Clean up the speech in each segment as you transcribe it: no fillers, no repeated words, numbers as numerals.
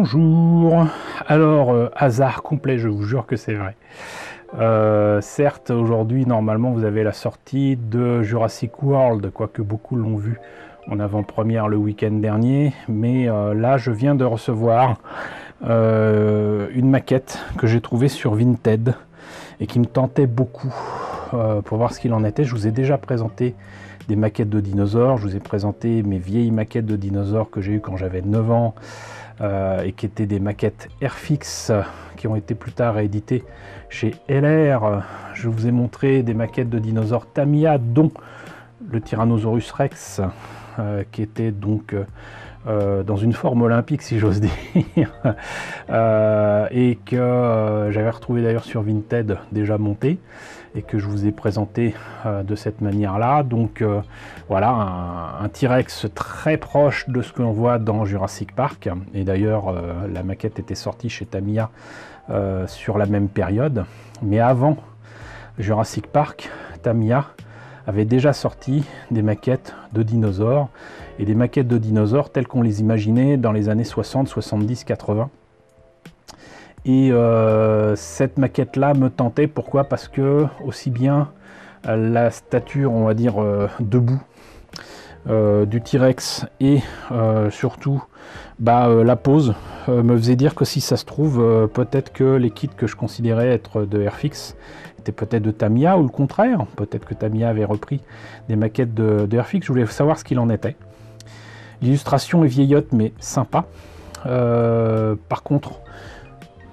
Bonjour. Alors, hasard complet, je vous jure que c'est vrai. Certes, aujourd'hui, normalement, vous avez la sortie de Jurassic World, quoique beaucoup l'ont vu en avant-première le week-end dernier. Mais là, je viens de recevoir une maquette que j'ai trouvée sur Vinted et qui me tentait beaucoup pour voir ce qu'il en était. Je vous ai déjà présenté des maquettes de dinosaures. Je vous ai présenté mes vieilles maquettes de dinosaures que j'ai eues quand j'avais 9 ans. Et qui étaient des maquettes Airfix qui ont été plus tard rééditées chez LR. Je vous ai montré des maquettes de dinosaures Tamiya, dont le Tyrannosaurus Rex, qui était donc dans une forme olympique, si j'ose dire, et que j'avais retrouvé d'ailleurs sur Vinted déjà monté, et que je vous ai présenté de cette manière-là. Donc voilà, un T-Rex très proche de ce que l'on voit dans Jurassic Park. Et d'ailleurs, la maquette était sortie chez Tamiya sur la même période. Mais avant Jurassic Park, Tamiya avait déjà sorti des maquettes de dinosaures, et des maquettes de dinosaures telles qu'on les imaginait dans les années 60, 70, 80. Et cette maquette-là me tentait. Pourquoi? Parce que aussi bien la stature, on va dire, debout du T-Rex et surtout la pose me faisait dire que si ça se trouve, peut-être que les kits que je considérais être de Airfix étaient peut-être de Tamiya, ou le contraire. Peut-être que Tamiya avait repris des maquettes de Airfix. Je voulais savoir ce qu'il en était. L'illustration est vieillotte mais sympa. Par contre,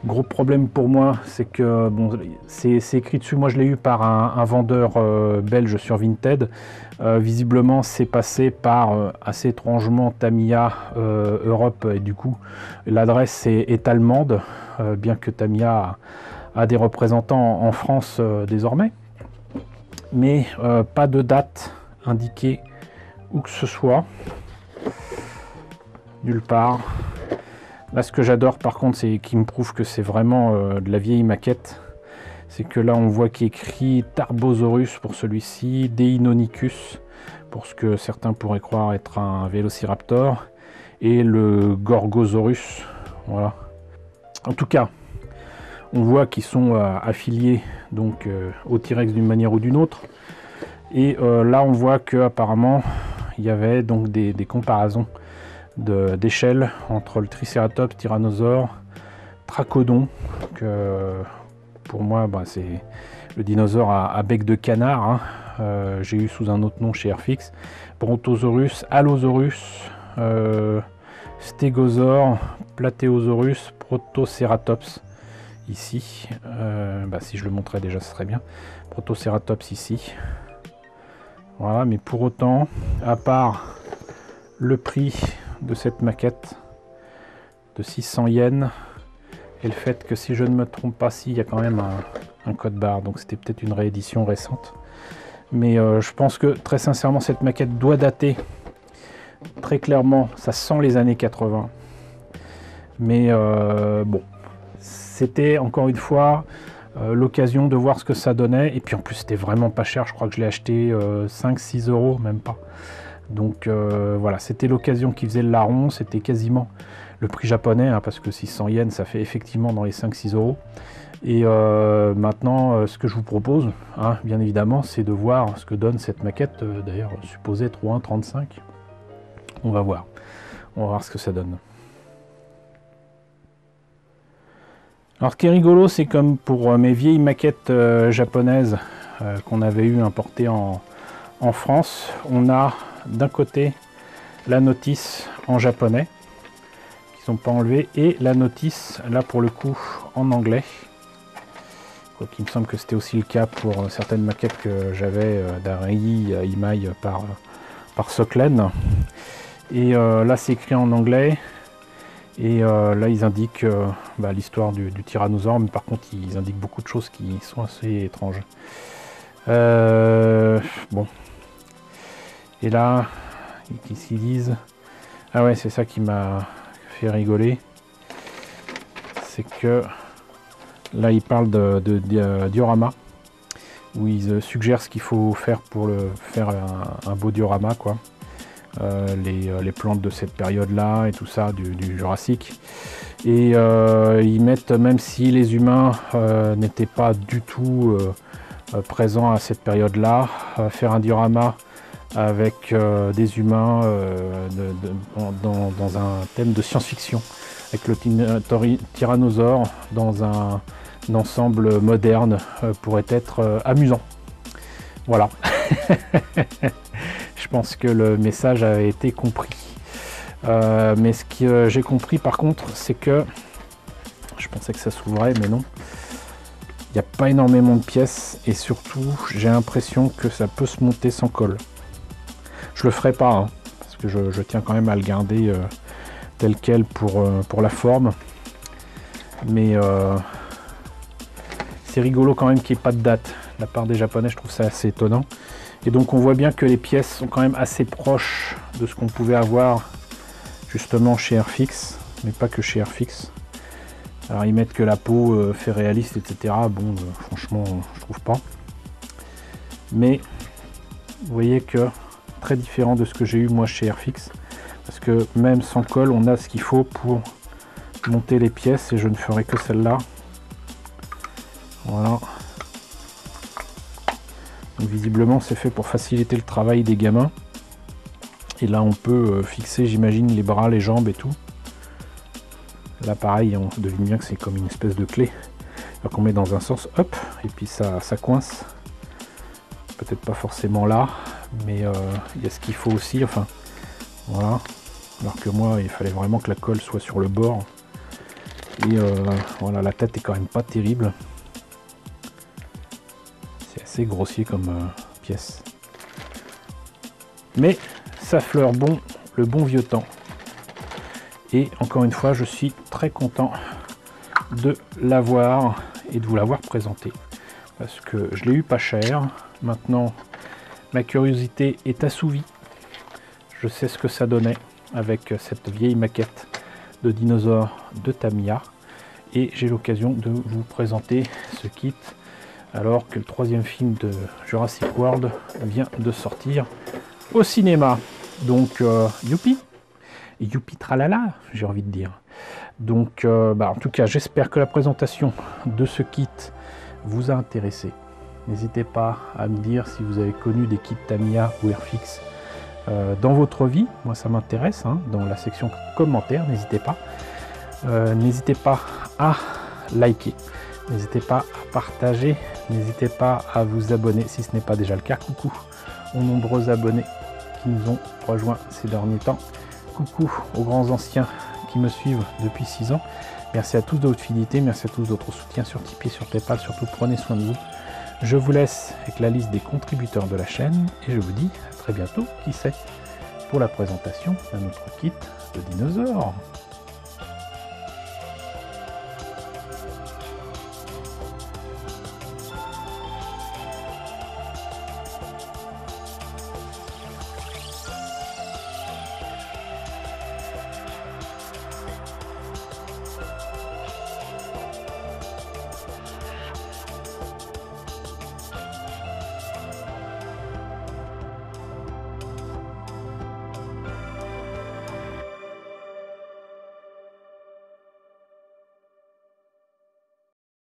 gros problème pour moi, c'est que bon, c'est écrit dessus. Moi, je l'ai eu par un vendeur belge sur Vinted. Visiblement, c'est passé par assez étrangement Tamiya Europe, et du coup, l'adresse est allemande, bien que Tamiya a des représentants en France désormais. Mais pas de date indiquée où que ce soit, nulle part. Là, ce que j'adore par contre, c'est qui me prouve que c'est vraiment de la vieille maquette, c'est que là on voit qu'il est écrit Tarbosaurus pour celui-ci, Deinonychus pour ce que certains pourraient croire être un Vélociraptor, et le Gorgosaurus. Voilà. En tout cas, on voit qu'ils sont affiliés donc au T-Rex d'une manière ou d'une autre. Et là on voit que apparemment il y avait donc des comparaisons d'échelle entre le Triceratops, Tyrannosaure, Trachodon, que pour moi c'est le dinosaure à bec de canard, hein. J'ai eu sous un autre nom chez Airfix, Brontosaurus, Allosaurus, Stégosaure, Plateosaurus, Protoceratops ici. Si je le montrais déjà, ce serait bien. Protoceratops ici. Voilà, mais pour autant, à part le prix de cette maquette de 600 yens et le fait que, si je ne me trompe pas, il y a quand même un code barre, donc c'était peut-être une réédition récente. Mais je pense que très sincèrement cette maquette doit dater très clairement, ça sent les années 80. Mais bon, c'était encore une fois l'occasion de voir ce que ça donnait, et puis en plus c'était vraiment pas cher. Je crois que je l'ai acheté 5-6 euros, même pas. Donc voilà, c'était l'occasion qui faisait le larron. C'était quasiment le prix japonais, hein, parce que 600 yens, ça fait effectivement dans les 5-6 euros. Et maintenant, ce que je vous propose, hein, bien évidemment, c'est de voir ce que donne cette maquette, d'ailleurs supposée être au 1,35. On va voir ce que ça donne. Alors ce qui est rigolo, c'est comme pour mes vieilles maquettes japonaises qu'on avait eu importées en France, on a d'un côté la notice en japonais qui sont pas enlevées, et la notice là pour le coup en anglais, quoi qu'il me semble que c'était aussi le cas pour certaines maquettes que j'avais d'Arei, Imai par Soklen. Et là c'est écrit en anglais, et là ils indiquent l'histoire du tyrannosaure, mais par contre ils indiquent beaucoup de choses qui sont assez étranges. Bon. Et là, qu'est-ce qu'ils disent? Ah ouais, c'est ça qui m'a fait rigoler. C'est que là, ils parlent de diorama, où ils suggèrent ce qu'il faut faire pour faire un beau diorama, quoi. Les plantes de cette période-là et tout ça, du Jurassique. Et ils mettent, même si les humains n'étaient pas du tout présents à cette période-là, faire un diorama avec des humains dans un thème de science-fiction, avec le tyrannosaure dans un ensemble moderne pourrait être amusant. Voilà. Je pense que le message a été compris. Mais ce que j'ai compris par contre, c'est que je pensais que ça s'ouvrait, mais non. Il n'y a pas énormément de pièces et surtout, j'ai l'impression que ça peut se monter sans colle. Je le ferai pas, hein, parce que je tiens quand même à le garder tel quel pour la forme. Mais c'est rigolo quand même qu'il n'y ait pas de date. De la part des Japonais, je trouve ça assez étonnant. Et donc on voit bien que les pièces sont quand même assez proches de ce qu'on pouvait avoir justement chez Airfix, mais pas que chez Airfix. Alors ils mettent que la peau fait réaliste, etc. Bon, franchement, je trouve pas. Mais vous voyez que très différent de ce que j'ai eu moi chez Airfix, parce que même sans colle, on a ce qu'il faut pour monter les pièces, et je ne ferai que celle-là. Voilà. Donc visiblement, c'est fait pour faciliter le travail des gamins. Et là, on peut fixer, j'imagine, les bras, les jambes et tout. Là, pareil, on devine bien que c'est comme une espèce de clé. Alors qu'on met dans un sens, hop, et puis ça coince. Peut-être pas forcément là, mais il y a ce qu'il faut aussi. Enfin, voilà. Alors que moi, il fallait vraiment que la colle soit sur le bord. Et voilà, la tête est quand même pas terrible. C'est assez grossier comme pièce. Mais ça fleure bon le bon vieux temps. Et encore une fois, je suis très content de l'avoir et de vous l'avoir présenté. Parce que je l'ai eu pas cher. Maintenant, ma curiosité est assouvie. Je sais ce que ça donnait avec cette vieille maquette de dinosaure de Tamiya. Et j'ai l'occasion de vous présenter ce kit alors que le troisième film de Jurassic World vient de sortir au cinéma. Donc, youpi! Youpi tralala, j'ai envie de dire. Donc, en tout cas, j'espère que la présentation de ce kit vous a intéressé. N'hésitez pas à me dire si vous avez connu des kits Tamiya ou Airfix dans votre vie. Moi, ça m'intéresse, hein, dans la section commentaires, n'hésitez pas. N'hésitez pas à liker, n'hésitez pas à partager, n'hésitez pas à vous abonner si ce n'est pas déjà le cas. Coucou aux nombreux abonnés qui nous ont rejoints ces derniers temps. Coucou aux grands anciens qui me suivent depuis 6 ans. Merci à tous de votre fidélité, merci à tous de votre soutien sur Tipeee, sur Paypal. Surtout, prenez soin de vous. Je vous laisse avec la liste des contributeurs de la chaîne et je vous dis à très bientôt, qui sait, pour la présentation d'un autre kit de dinosaures.